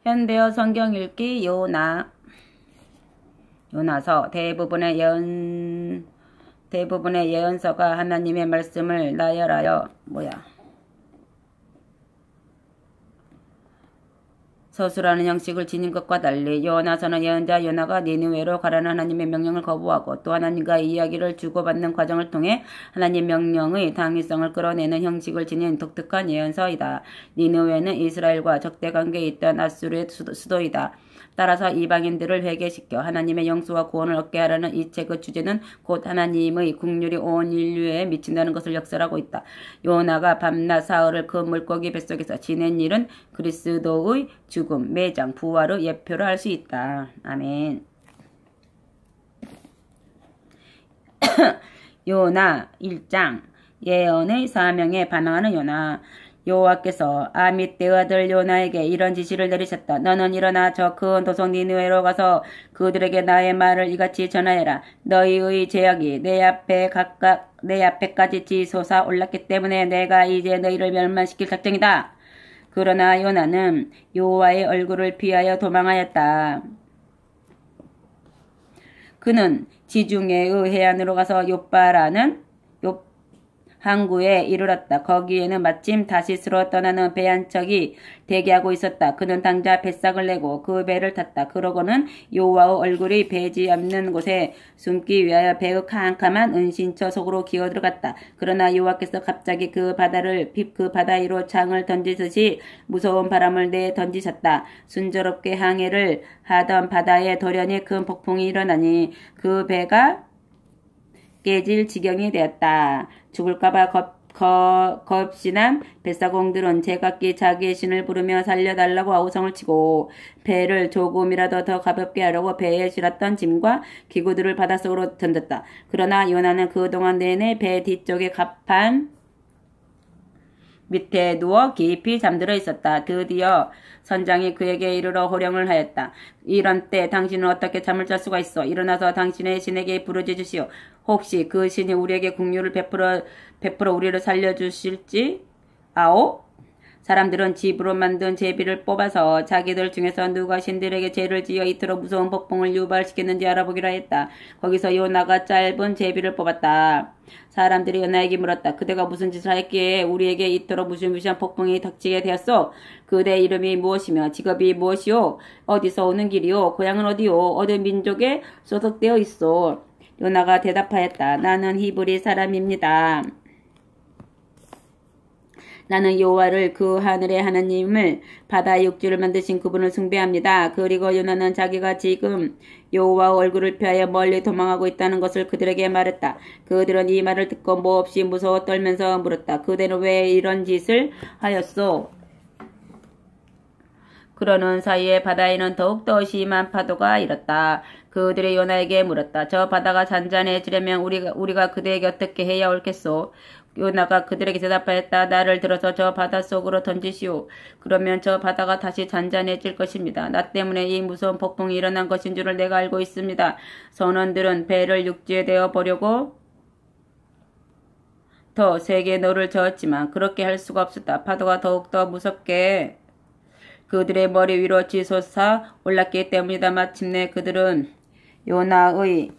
현대어 성경 읽기 요나서 대부분의 예언서가 하나님의 말씀을 나열하여 서술하는 형식을 지닌 것과 달리 요나서는 예언자 요나가 니느웨로 가라는 하나님의 명령을 거부하고 또 하나님과의 이야기를 주고받는 과정을 통해 하나님 명령의 당위성을 끌어내는 형식을 지닌 독특한 예언서이다. 니느웨는 이스라엘과 적대 관계에 있던 아수르의 수도이다. 따라서 이방인들을 회개시켜 하나님의 영수와 구원을 얻게 하라는 이 책의 주제는 곧 하나님의 국률이 온 인류에 미친다는 것을 역설하고 있다. 요나가 밤낮 사흘을 그 물고기 뱃속에서 지낸 일은 그리스도의 죽음, 매장, 부활의 예표를 할 수 있다. 아멘. 요나 1장 예언의 사명에 반응하는 요나. 여호와께서 아미떼의 아들 요나에게 이런 지시를 내리셨다. 너는 일어나 저 큰 도성 니느웨로 가서 그들에게 나의 말을 이같이 전하여라. 너희의 죄악이 내 앞에까지 치솟아 올랐기 때문에 내가 이제 너희를 멸망시킬 작정이다. 그러나 요나는 여호와의 얼굴을 피하여 도망하였다. 그는 지중해의 해안으로 가서 욥바라는 항구에 이르렀다. 거기에는 마침 다시스로 떠나는 배 한 척이 대기하고 있었다. 그는 당자 뱃삭을 내고 그 배를 탔다. 그러고는 여호와의 얼굴이 배지 않는 곳에 숨기 위하여 배의 캄캄한 은신처 속으로 기어 들어갔다. 그러나 여호와께서 갑자기 그 바다 위로 창을 던지듯이 무서운 바람을 내던지셨다. 순조롭게 항해를 하던 바다에 돌연히 큰 폭풍이 일어나니 그 배가 깨질 지경이 되었다. 죽을까봐 겁신한 뱃사공들은 제각기 자기의 신을 부르며 살려달라고 아우성을 치고 배를 조금이라도 더 가볍게 하려고 배에 실었던 짐과 기구들을 바닷속으로 던졌다. 그러나 요나는 그동안 내내 배 뒤쪽의 갑판 밑에 누워 깊이 잠들어 있었다. 드디어 선장이 그에게 이르러 호령을 하였다. 이런 때 당신은 어떻게 잠을 잘 수가 있어? 일어나서 당신의 신에게 부르짖으시오. 혹시 그 신이 우리에게 긍휼을 베풀어 우리를 살려주실지? 아오? 사람들은 집으로 만든 제비를 뽑아서 자기들 중에서 누가 신들에게 죄를 지어 이토록 무서운 폭풍을 유발시켰는지 알아보기로 했다. 거기서 요나가 짧은 제비를 뽑았다. 사람들이 요나에게 물었다. 그대가 무슨 짓을 했기에 우리에게 이토록 무시무시한 폭풍이 닥치게 되었소? 그대 이름이 무엇이며 직업이 무엇이오? 어디서 오는 길이오? 고향은 어디오? 어느 민족에 소속되어 있소? 요나가 대답하였다. 나는 히브리 사람입니다. 나는 여호와를 그 하늘의 하나님을 바다의 육지를 만드신 그분을 숭배합니다. 그리고 요나는 자기가 지금 여호와 얼굴을 피하여 멀리 도망하고 있다는 것을 그들에게 말했다. 그들은 이 말을 듣고 몹시 무서워 떨면서 물었다. 그대는 왜 이런 짓을 하였소? 그러는 사이에 바다에는 더욱더 심한 파도가 일었다. 그들이 요나에게 물었다. 저 바다가 잔잔해지려면 우리가 그대에게 어떻게 해야 옳겠소? 요나가 그들에게 대답하였다. 나를 들어서 저 바다 속으로 던지시오. 그러면 저 바다가 다시 잔잔해질 것입니다. 나 때문에 이 무서운 폭풍이 일어난 것인 줄을 내가 알고 있습니다. 선원들은 배를 육지에 대어 보려고 더 세게 노를 저었지만 그렇게 할 수가 없었다. 파도가 더욱더 무섭게 그들의 머리 위로 치솟아 올랐기 때문이다. 마침내 그들은 요나의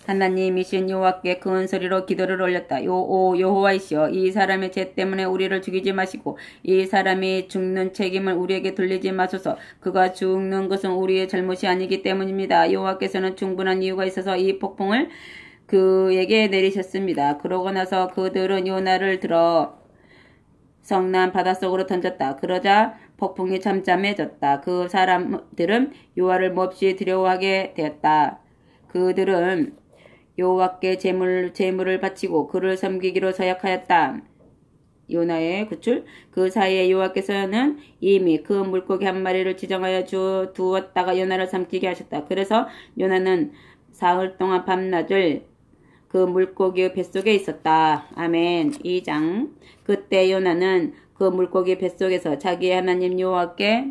하나님이신 여호와께 큰 소리로 기도를 올렸다. 여호와이시여, 이 사람의 죄 때문에 우리를 죽이지 마시고 이 사람이 죽는 책임을 우리에게 돌리지 마소서. 그가 죽는 것은 우리의 잘못이 아니기 때문입니다. 여호와께서는 충분한 이유가 있어서 이 폭풍을 그에게 내리셨습니다. 그러고 나서 그들은 요나를 들어 성난 바닷속으로 던졌다. 그러자 폭풍이 잠잠해졌다. 그 사람들은 여호와를 몹시 두려워하게 되었다. 그들은 여호와께 제물을 바치고 그를 섬기기로 서약하였다. 요나의 구출. 그 사이에 여호와께서는 이미 그 물고기 한 마리를 지정하여 두었다가 요나를 삼키게 하셨다. 그래서 요나는 사흘 동안 밤낮을 그 물고기의 뱃속에 있었다. 아멘. 2장. 그때 요나는 그 물고기 뱃속에서 자기의 하나님 여호와께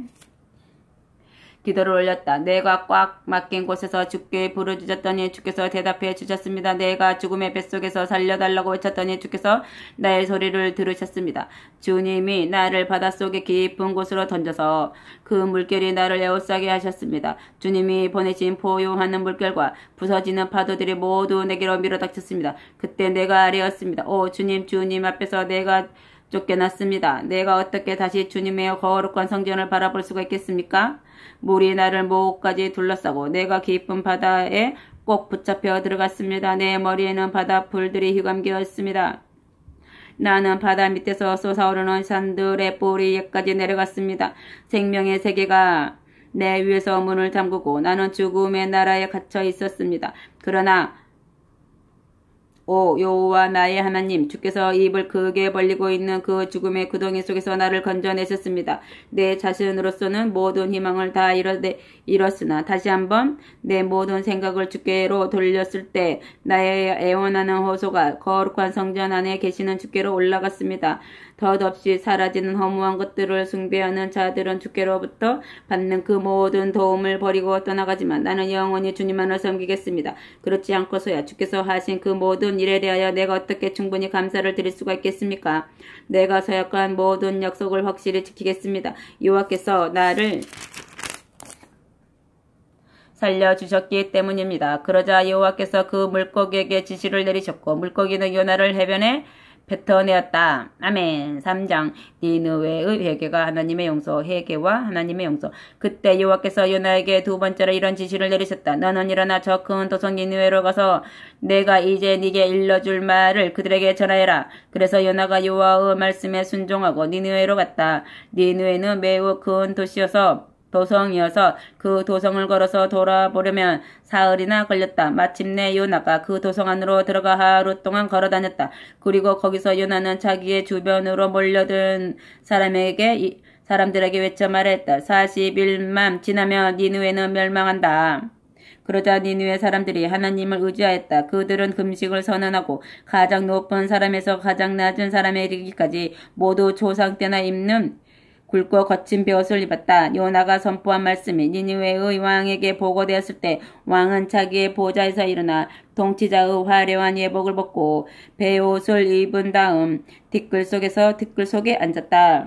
기도를 올렸다. 내가 꽉 막힌 곳에서 주께 부르짖었더니 주께서 대답해 주셨습니다. 내가 죽음의 뱃속에서 살려달라고 외쳤더니 주께서 나의 소리를 들으셨습니다. 주님이 나를 바닷속의 깊은 곳으로 던져서 그 물결이 나를 에워싸게 하셨습니다. 주님이 보내신 포효하는 물결과 부서지는 파도들이 모두 내게로 밀어닥쳤습니다. 그때 내가 아뢰었습니다. 오 주님, 주님 앞에서 내가 쫓겨났습니다. 내가 어떻게 다시 주님의 거룩한 성전을 바라볼 수가 있겠습니까? 물이 나를 목까지 둘러싸고 내가 깊은 바다에 꼭 붙잡혀 들어갔습니다. 내 머리에는 바다 풀들이 휘감겨 있습니다. 나는 바다 밑에서 솟아오르는 산들의 뿌리에까지 내려갔습니다. 생명의 세계가 내 위에서 문을 잠그고 나는 죽음의 나라에 갇혀 있었습니다. 그러나 오 여호와 나의 하나님, 주께서 입을 크게 벌리고 있는 그 죽음의 구덩이 속에서 나를 건져내셨습니다. 내 자신으로서는 모든 희망을 다 잃었으나 다시 한번 내 모든 생각을 주께로 돌렸을 때 나의 애원하는 호소가 거룩한 성전 안에 계시는 주께로 올라갔습니다. 덧없이 사라지는 허무한 것들을 숭배하는 자들은 주께로부터 받는 그 모든 도움을 버리고 떠나가지만 나는 영원히 주님만을 섬기겠습니다. 그렇지 않고서야 주께서 하신 그 모든 일에 대하여 내가 어떻게 충분히 감사를 드릴 수가 있겠습니까? 내가 서약한 모든 약속을 확실히 지키겠습니다. 여호와께서 나를 살려주셨기 때문입니다. 그러자 여호와께서 그 물고기에게 지시를 내리셨고 물고기는 요나를 해변에 뱉어내었다. 아멘. 3장 니느웨의 회개가 하나님의 용서. 회개와 하나님의 용서. 그때 여호와께서 요나에게 두 번째로 이런 지시를 내리셨다. 너는 일어나 저 큰 도성 니느웨로 가서 내가 이제 네게 일러줄 말을 그들에게 전하여라. 그래서 요나가 여호와의 말씀에 순종하고 니느웨로 갔다. 니느웨는 매우 큰 도성이어서 그 도성을 걸어서 돌아보려면 사흘이나 걸렸다. 마침내 요나가 그 도성 안으로 들어가 하루 동안 걸어다녔다. 그리고 거기서 요나는 자기의 주변으로 몰려든 사람들에게 외쳐 말했다. 40일만 지나면 니느웨는 멸망한다. 그러자 니느웨 사람들이 하나님을 의지하였다. 그들은 금식을 선언하고 가장 높은 사람에서 가장 낮은 사람에 이르기까지 모두 조상 때나 입는 굵고 거친 베옷을 입었다. 요나가 선포한 말씀이 니느웨의 왕에게 보고되었을 때 왕은 자기의 보좌에서 일어나 통치자의 화려한 예복을 벗고 베옷을 입은 다음 티끌 속에 앉았다.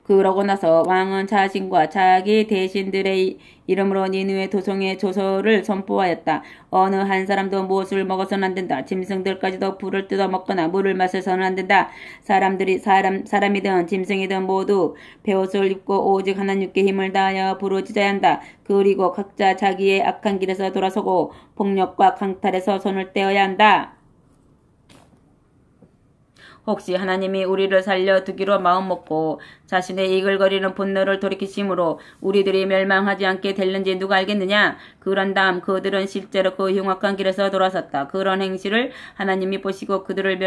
그러고 나서 왕은 자신과 자기 대신들의 이름으로 니느웨 도성의 조서를 선포하였다. 어느 한 사람도 무엇을 먹어서는 안 된다. 짐승들까지도 불을 뜯어 먹거나 물을 마셔서는 안 된다. 사람이든 짐승이든 모두 베옷을 입고 오직 하나님께 힘을 다하여 부르짖어야 한다. 그리고 각자 자기의 악한 길에서 돌아서고 폭력과 강탈에서 손을 떼어야 한다. 혹시 하나님이 우리를 살려두기로 마음먹고 자신의 이글거리는 분노를 돌이키심으로 우리들이 멸망하지 않게 될는지 누가 알겠느냐? 그런 다음 그들은 실제로 그 흉악한 길에서 돌아섰다. 그런 행실을 하나님이 보시고 그들을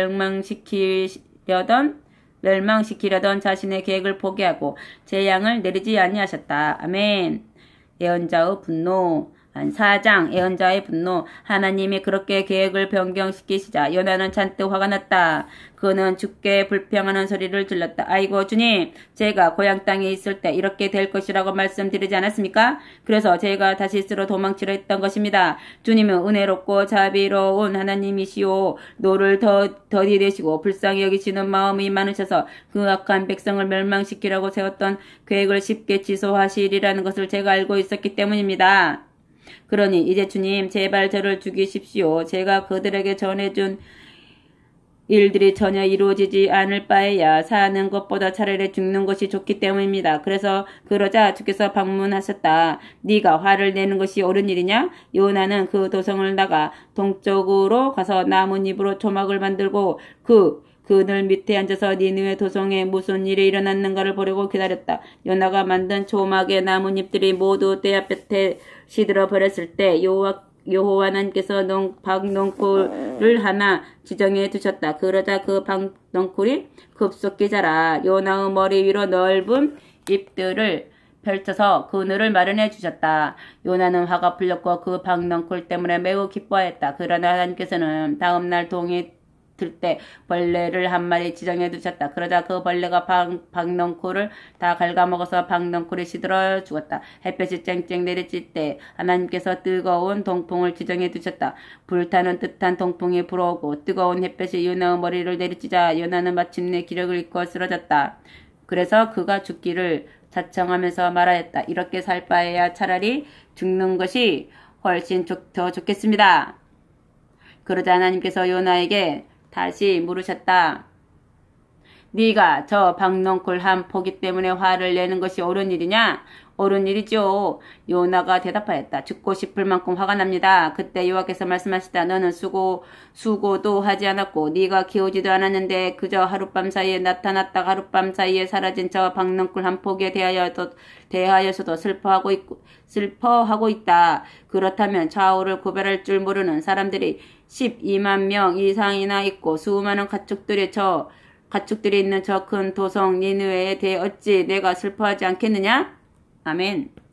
멸망시키려던 자신의 계획을 포기하고 재앙을 내리지 아니하셨다. 아멘. 예언자의 분노. 4장 예언자의 분노. 하나님이 그렇게 계획을 변경시키시자 요나는 잔뜩 화가 났다. 그는 주께 불평하는 소리를 질렀다. 아이고 주님, 제가 고향 땅에 있을 때 이렇게 될 것이라고 말씀드리지 않았습니까? 그래서 제가 다시스로 도망치려 했던 것입니다. 주님은 은혜롭고 자비로운 하나님이시오. 노를 더디 되시고 불쌍히 여기시는 마음이 많으셔서 그 악한 백성을 멸망시키려고 세웠던 계획을 쉽게 취소하시리라는 것을 제가 알고 있었기 때문입니다. 그러니 이제 주님 제발 저를 죽이십시오. 제가 그들에게 전해준 일들이 전혀 이루어지지 않을 바에야 사는 것보다 차라리 죽는 것이 좋기 때문입니다. 그러자 주께서 방문하셨다. 네가 화를 내는 것이 옳은 일이냐? 요나는 그 도성을 나가 동쪽으로 가서 나뭇잎으로 초막을 만들고 그늘 밑에 앉아서 니느웨 도성에 무슨 일이 일어났는가를 보려고 기다렸다. 요나가 만든 초막의 나뭇잎들이 모두 떼약볕에 시들어 버렸을 때 여호와 하나님께서 박넝쿨을 하나 지정해 두셨다. 그러자 그 박넝쿨이 급속히 자라 요나의 머리 위로 넓은 잎들을 펼쳐서 그늘을 마련해 주셨다. 요나는 화가 풀렸고 그 박넝쿨 때문에 매우 기뻐했다. 그러나 하나님께서는 다음날 동이 때 벌레를 한 마리 지정해 두셨다. 그러자 그 벌레가 박넝쿨을 다 갉아먹어서 박넝쿨이 시들어 죽었다. 햇볕이 쨍쨍 내리칠 때 하나님께서 뜨거운 동풍을 지정해 두셨다. 불타는 듯한 동풍이 불어오고 뜨거운 햇볕이 요나의 머리를 내리치자 요나는 마침내 기력을 잃고 쓰러졌다. 그래서 그가 죽기를 자청하면서 말하였다. 이렇게 살 바에야 차라리 죽는 것이 훨씬 더 좋겠습니다. 그러자 하나님께서 요나에게 다시 물으셨다. 네가 저 박넝쿨 한 포기 때문에 화를 내는 것이 옳은 일이냐? 옳은 일이죠. 요나가 대답하였다. 죽고 싶을 만큼 화가 납니다. 그때 여호와께서 말씀하시다. 너는 수고도 하지 않았고 네가 키우지도 않았는데 그저 하룻밤 사이에 나타났다가 하룻밤 사이에 사라진 저 박넝쿨 한 포기에 대하여서도 슬퍼하고 있다. 그렇다면 좌우를 구별할 줄 모르는 사람들이 12만 명 이상이나 있고 수많은 가축들이 있는 저 큰 도성 니느웨에 대해 어찌 내가 슬퍼하지 않겠느냐? 아멘.